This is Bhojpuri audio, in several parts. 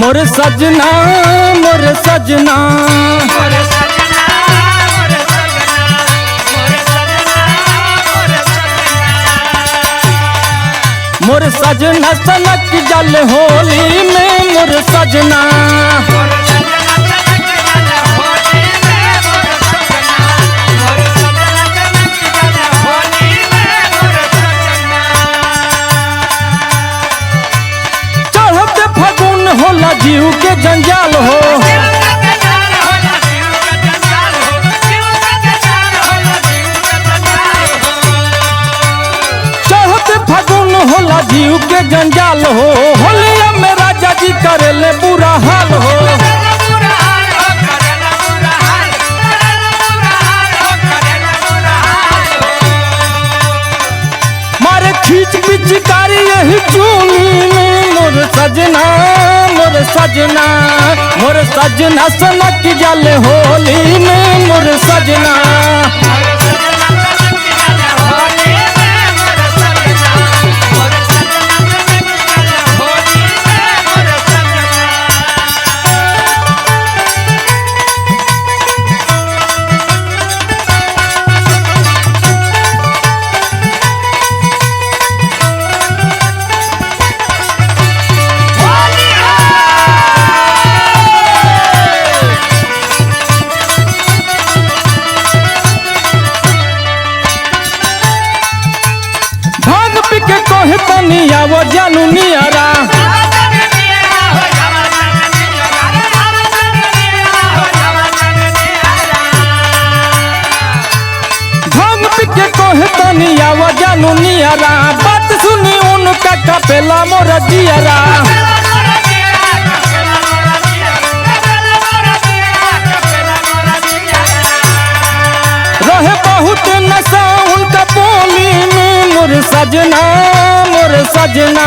मोर सजना मोर सजना मोर सजना सनक जल होली में मोर सजना चढ़ते फगुन होला जीव के जंजाल हो फगुन होला जीव के जंजाल हो होलिया में राजा जी करेले बुरा हाल हो मारे खींच पिचकारी यही चूनी में मोर सजना मोर सजना मोर सजना सनक जल होली में मोर सजना तनिया वो जानू नियारा भांग पिके कोहे तनिया वो जानू नियारा बात सुनी उनका कपेला मोर जियारा रहे बहुत नशा उनका बोली में मोर सजना मोर सजना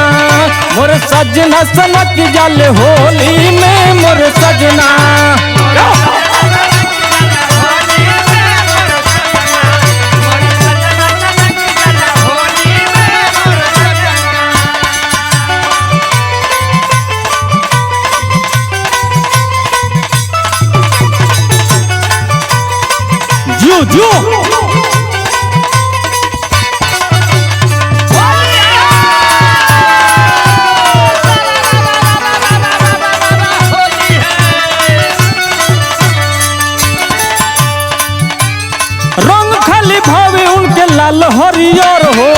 मोर सजना सनक जल होली में मोर सजना जो जो रंग खाली भावे उनके लाल हरियर हो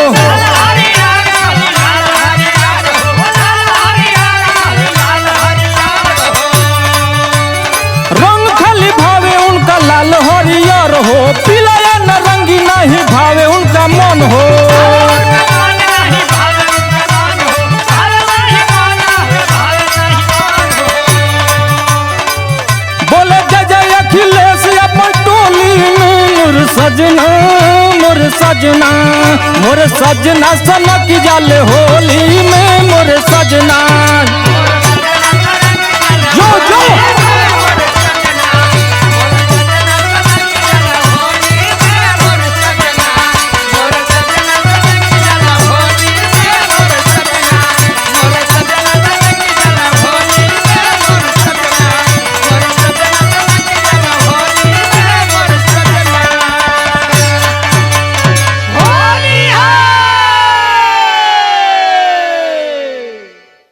रंग खाली भावे उनका लाल हरियर हो पीला या नारंगी नहीं भावे उनका मन हो बोले जय जय अखिलेश अपन टोली में मोर सजना मोर सजना मोर सजना सनक जल होली में मोर सजना जो जो